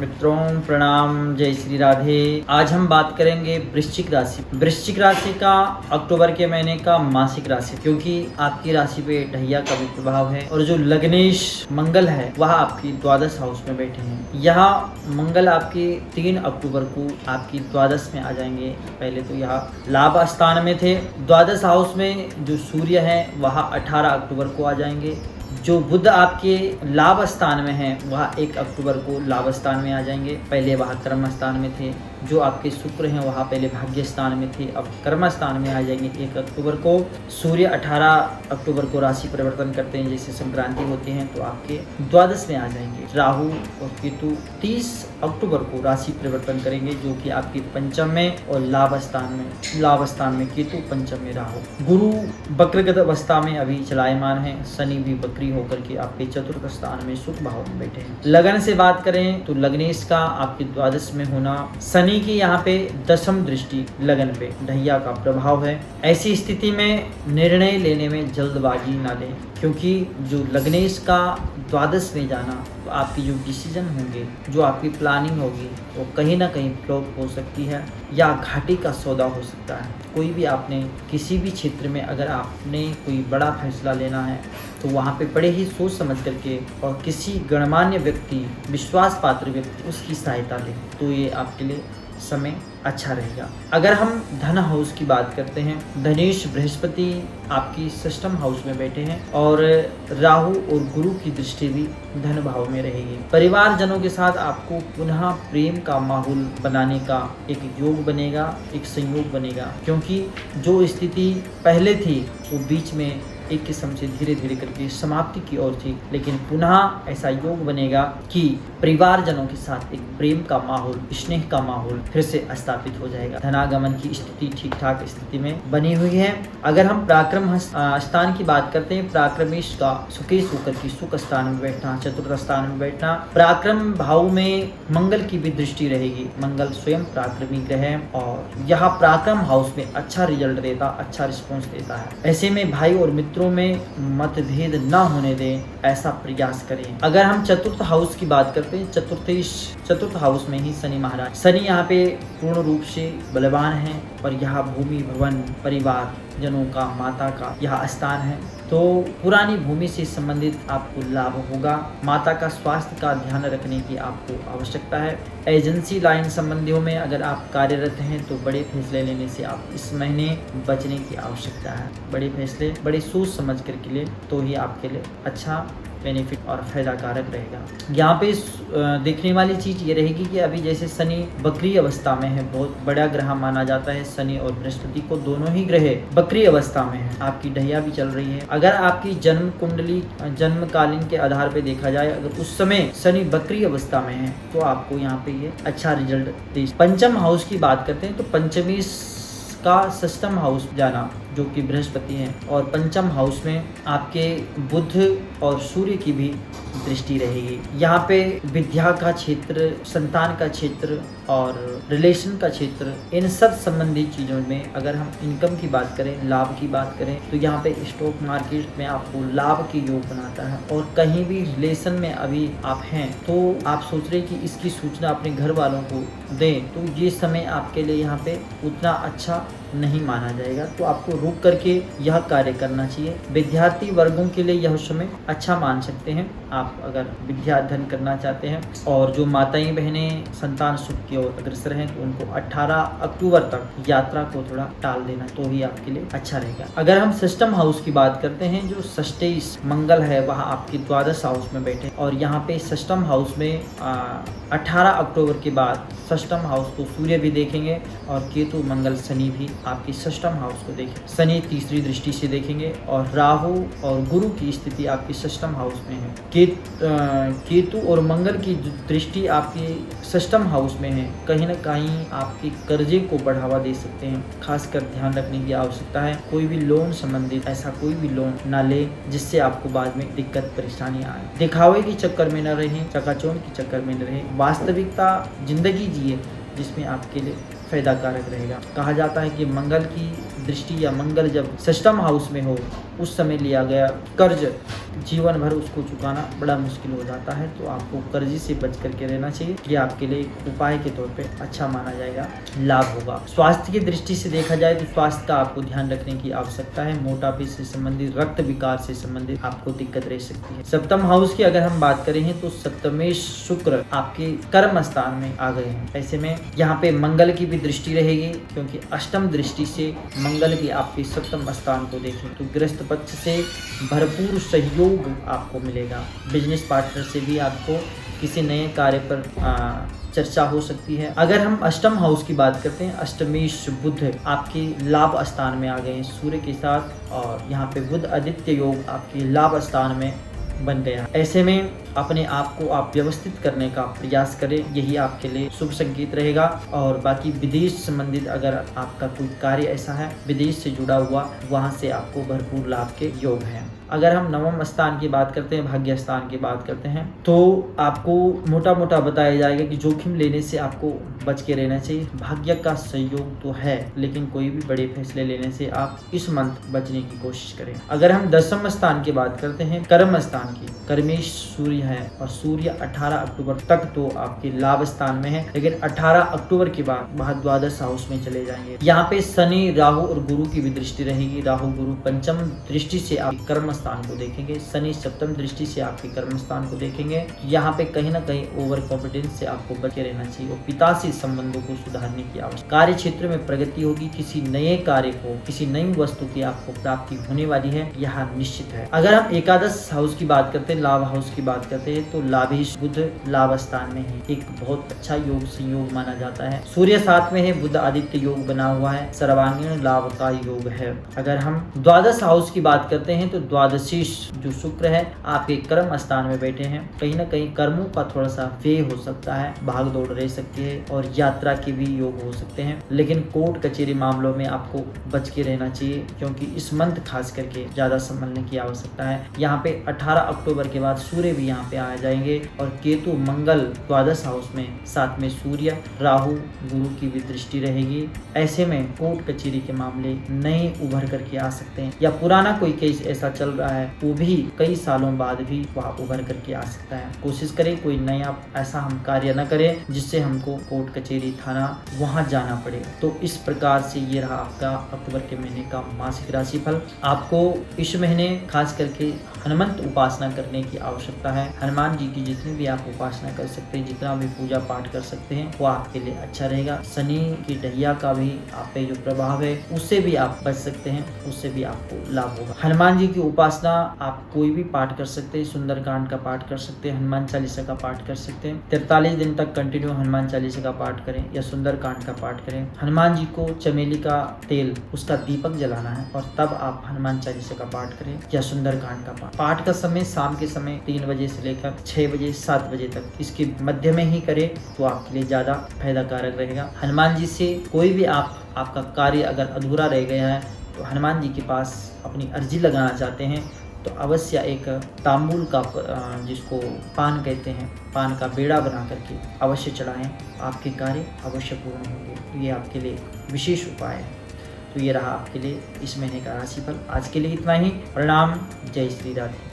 मित्रों प्रणाम, जय श्री राधे। आज हम बात करेंगे वृश्चिक राशि। वृश्चिक राशि का अक्टूबर के महीने का मासिक राशि, क्योंकि आपकी राशि पे ढैया का भी प्रभाव है और जो लग्नेश मंगल है वह आपकी द्वादश हाउस में बैठे हैं। यहाँ मंगल आपके 3 अक्टूबर को आपकी द्वादश में आ जाएंगे। पहले तो यहाँ लाभ स्थान में थे। द्वादश हाउस में जो सूर्य है वह 18 अक्टूबर को आ जाएंगे। जो बुध आपके लाभ स्थान में है वह 1 अक्टूबर को लाभ स्थान में आ जाएंगे। पहले वह कर्म स्थान में थे। जो आपके शुक्र हैं वह पहले भाग्य स्थान में थे, अब कर्म स्थान में आ जाएंगे 1 अक्टूबर को। सूर्य 18 अक्टूबर को राशि परिवर्तन करते हैं, जैसे संक्रांति होती है तो आपके द्वादश में आ जाएंगे। राहु और केतु 30 अक्टूबर को राशि परिवर्तन करेंगे, जो कि आपकी पंचम में और लाभ स्थान में केतु, पंचम में राहु। गुरु वक्रगत अवस्था में अभी चलायमान है। शनि भी बकरी होकर के आपके चतुर्थ स्थान में सुख भाव में बैठे हैं। लगन से बात करें तो लग्नेश का आपके द्वादश में होना, शनि की यहाँ पे 10वीं दृष्टि लगन पे, ढैया का प्रभाव है। ऐसी स्थिति में निर्णय लेने में जल्दबाजी ना लें, क्योंकि जो लग्नेश का द्वादश में जाना, तो आपकी जो डिसीजन होंगे, जो आपकी प्लानिंग होगी, वो कहीं ना कहीं फ्लॉप हो सकती है या घाटे का सौदा हो सकता है। कोई भी आपने किसी भी क्षेत्र में अगर आपने कोई बड़ा फैसला लेना है तो वहाँ पे बड़े ही सोच समझ करके और किसी गणमान्य व्यक्ति, विश्वास पात्र व्यक्ति, उसकी सहायता लें, तो ये आपके लिए समय अच्छा रहेगा। अगर हम धन हाउस की बात करते हैं, धनेश बृहस्पति आपकी 6th हाउस में बैठे हैं और राहु और गुरु की दृष्टि भी धन भाव में रहेगी। परिवारजनों के साथ आपको पुनः प्रेम का माहौल बनाने का एक योग बनेगा, एक संयोग बनेगा, क्योंकि जो स्थिति पहले थी वो बीच में एक किस्म से धीरे धीरे करके समाप्ति की ओर थी, लेकिन पुनः ऐसा योग बनेगा कि परिवारजनों के साथ एक प्रेम का माहौल, स्नेह का माहौल फिर से स्थापित हो जाएगा। धनागमन की स्थिति ठीक ठाक स्थिति में बनी हुई है। अगर हम पराक्रम स्थान की बात करते हैं, पराक्रमेश का सुकेश होकर के सुख स्थान में बैठना, चतुर्थ स्थान में बैठना, पराक्रम भाव में मंगल की भी दृष्टि रहेगी। मंगल स्वयं पराक्रमी ग्रह है और यहाँ पराक्रम हाउस में अच्छा रिजल्ट देता, अच्छा रिस्पॉन्स देता है। ऐसे में भाई और मित्रों में मतभेद ना होने दें, ऐसा प्रयास करें। अगर हम चतुर्थ हाउस की बात करते हैं, चतुर्थ हाउस में ही शनि महाराज, शनि यहाँ पे पूर्ण रूप से बलवान है और यहाँ भूमि, भवन, परिवार जनों का, माता का यह स्थान है, तो पुरानी भूमि से संबंधित आपको लाभ होगा। माता का स्वास्थ्य का ध्यान रखने की आपको आवश्यकता है। एजेंसी लाइन संबंधियों में अगर आप कार्यरत हैं तो बड़े फैसले लेने से आप इस महीने बचने की आवश्यकता है। बड़े फैसले बड़े सोच समझ कर के लिए तो ही आपके लिए अच्छा बेनिफिट और फायदा कारक रहेगा। यहाँ पे देखने वाली चीज ये रहेगी कि अभी जैसे शनि बकरी अवस्था में है, बहुत बड़ा ग्रह माना जाता है शनि और बृहस्पति को, दोनों ही ग्रह बकरी अवस्था में है। आपकी ढैया भी चल रही है। अगर आपकी जन्म कुंडली जन्मकालीन के आधार पे देखा जाए, अगर उस समय शनि बकरी अवस्था में है तो आपको यहाँ पे ये अच्छा रिजल्ट दे। पंचम हाउस की बात करते हैं तो पंचमी का 6th हाउस जाना, जो कि बृहस्पति है, और पंचम हाउस में आपके बुध और सूर्य की भी दृष्टि रहेगी। यहाँ पे विद्या का क्षेत्र, संतान का क्षेत्र और रिलेशन का क्षेत्र, इन सब संबंधित चीज़ों में अगर हम इनकम की बात करें, लाभ की बात करें, तो यहाँ पे स्टॉक मार्केट में आपको लाभ के योग बनाता है। और कहीं भी रिलेशन में अभी आप हैं तो आप सोच रहे कि इसकी सूचना अपने घर वालों को दें, तो ये समय आपके लिए यहाँ पे उतना अच्छा नहीं माना जाएगा, तो आपको रुक करके यह कार्य करना चाहिए। विद्यार्थी वर्गों के लिए यह समय अच्छा मान सकते हैं, आप अगर विद्या अध्ययन करना चाहते हैं। और जो माताएं बहनें संतान सुख की ओर अग्रसर हैं तो उनको 18 अक्टूबर तक यात्रा को थोड़ा टाल देना, तो ही आपके लिए अच्छा रहेगा। अगर हम 6th हाउस की बात करते हैं, जो 6 मंगल है वह आपकी द्वादश हाउस में बैठे और यहाँ पे 6th हाउस में 18 अक्टूबर के बाद 6th हाउस को सूर्य भी देखेंगे और केतु, मंगल, शनि भी आपकी 6th हाउस को देखें। शनि तीसरी दृष्टि से देखेंगे और राहु और गुरु की स्थिति आपकी 6th हाउस में है। केतु और मंगल की दृष्टि आपकी 6th हाउस में है। कहीं ना कहीं आपके कर्जे को बढ़ावा दे सकते हैं, खासकर ध्यान रखने की आवश्यकता है। कोई भी लोन संबंधित ऐसा कोई भी लोन ना ले जिससे आपको बाद में दिक्कत परेशानी आए। दिखावे के चक्कर में न रहें, चकाचौंध के चक्कर में न रहें। वास्तविकता जिंदगी जिए जिसमें आपके लिए फायदाकारक रहेगा। कहा जाता है कि मंगल की दृष्टि या मंगल जब षष्ठम हाउस में हो उस समय लिया गया कर्ज जीवन भर उसको चुकाना बड़ा मुश्किल हो जाता है, तो आपको कर्ज से बच करके रहना चाहिए। ये आपके लिए उपाय के तौर पे अच्छा माना जाएगा, लाभ होगा। स्वास्थ्य की दृष्टि से देखा जाए तो स्वास्थ्य का आपको ध्यान रखने की आवश्यकता है। मोटापे से संबंधित, रक्त विकार से संबंधित आपको दिक्कत रह सकती है। सप्तम हाउस की अगर हम बात करें तो सप्तमेश शुक्र आपके कर्म स्थान में आ गए हैं। ऐसे में यहाँ पे मंगल की भी दृष्टि रहेगी, क्योंकि अष्टम दृष्टि से मंगल भी आपके सप्तम स्थान को देखें तो गृहस्थ पक्ष से भरपूर सहयोग आपको मिलेगा। बिजनेस पार्टनर से भी आपको किसी नए कार्य पर चर्चा हो सकती है। अगर हम अष्टम हाउस की बात करते हैं, अष्टमेश बुध आपके लाभ स्थान में आ गए हैं सूर्य के साथ, और यहाँ पे बुध आदित्य योग आपके लाभ स्थान में बन गया। ऐसे में अपने आप को आप व्यवस्थित करने का प्रयास करें, यही आपके लिए शुभ संकेत रहेगा। और बाकी विदेश संबंधित अगर आपका कोई कार्य ऐसा है विदेश से जुड़ा हुआ, वहां से आपको भरपूर लाभ के योग हैं। अगर हम नवम स्थान की बात करते हैं, भाग्य स्थान की बात करते हैं, तो आपको मोटा मोटा बताया जाएगा कि जोखिम लेने से आपको बच के रहना चाहिए। भाग्य का सहयोग तो है, लेकिन कोई भी बड़े फैसले लेने से आप इस मंथ बचने की कोशिश करें। अगर हम दसम स्थान की बात करते हैं, कर्म स्थान की, कर्मेश सूर्य है, और सूर्य 18 अक्टूबर तक तो आपके लाभ स्थान में है, लेकिन 18 अक्टूबर के बाद वह द्वादश हाउस में चले जाएंगे। यहाँ पे शनि, राहु और गुरु की भी दृष्टि रहेगी। राहु गुरु पंचम दृष्टि से आप कर्म स्थान को देखेंगे, शनि सप्तम दृष्टि से आपके कर्म स्थान को देखेंगे। यहाँ पे कहीं ना कहीं ओवर कॉन्फिडेंस से आपको बचे रहना चाहिए और पिता से संबंधों को सुधारने की आवश्यकता। कार्य क्षेत्र में प्रगति होगी, किसी नए कार्य को, किसी नई वस्तु की आपको प्राप्ति होने वाली है, यह निश्चित है। अगर हम एकादश हाउस की बात करते हैं, लाभ हाउस की बात करते हैं, तो लाभेश बुध लाभ स्थान में है, एक बहुत अच्छा योग संयोग माना जाता है। सूर्य साथ में है, बुध आदित्य योग बना हुआ है, सर्वांगीण लाभ का योग है। अगर हम द्वादश हाउस की बात करते हैं तो द्वादशीश जो शुक्र है आपके कर्म स्थान में बैठे हैं, कहीं ना कहीं कर्मों का थोड़ा सा व्यय हो सकता है, भाग दौड़ रह सकती है और यात्रा के भी योग हो सकते हैं, लेकिन कोर्ट कचहरी मामलों में आपको बच के रहना चाहिए, क्योंकि इस मंथ खास करके ज्यादा संभलने की आवश्यकता है। यहाँ पे 18 अक्टूबर के बाद सूर्य भी यहाँ पे आ जाएंगे और केतु मंगल द्वादश हाउस में, साथ में सूर्य राहु गुरु की भी दृष्टि रहेगी। ऐसे में कोर्ट कचहरी के मामले नए उभर करके आ सकते हैं, या पुराना कोई केस ऐसा चल रहा है वो भी कई सालों बाद भी वह उभर करके आ सकता है। कोशिश करें कोई नया ऐसा हम कार्य न करें जिससे हमको कोर्ट कचहरी थाना वहां जाना पड़े। तो इस प्रकार से ये रहा आपका अक्टूबर के महीने का मासिक राशिफल। आपको इस महीने खास करके हनुमंत उपासना करने की आवश्यकता है। हनुमान जी की जितनी भी आप उपासना कर सकते हैं, जितना भी पूजा पाठ कर सकते हैं, वो आपके लिए अच्छा रहेगा। शनि की ढैया का भी आप पे जो प्रभाव है उससे भी आप बच सकते हैं, उससे भी आपको लाभ होगा। हनुमान जी की उपासना आप कोई भी पाठ कर सकते हैं, सुंदरकांड का पाठ कर सकते हैं, हनुमान चालीसा का पाठ कर सकते हैं। 43 दिन तक कंटिन्यू हनुमान चालीसा का पाठ करें या सुंदरकांड का पाठ करें। हनुमान जी को चमेली का तेल, उसका दीपक जलाना है और तब आप हनुमान चालीसा का पाठ करें या सुंदरकांड का पाठ का समय शाम के समय 3 बजे से लेकर 6 बजे 7 बजे तक, इसके मध्य में ही करें तो आपके लिए ज्यादा फायदाकारक रहेगा। हनुमान जी से कोई भी आपका कार्य अगर अधूरा रह गया है तो हनुमान जी के पास अपनी अर्जी लगाना चाहते हैं तो अवश्य एक तांबूल का, जिसको पान कहते हैं, पान का बेड़ा बना करके अवश्य चढ़ाएं, आपके कार्य अवश्य पूर्ण होंगे। तो ये आपके लिए विशेष उपाय है। तो ये रहा आपके लिए इस महीने का राशिफल। आज के लिए इतना ही। प्रणाम। जय श्री राधे।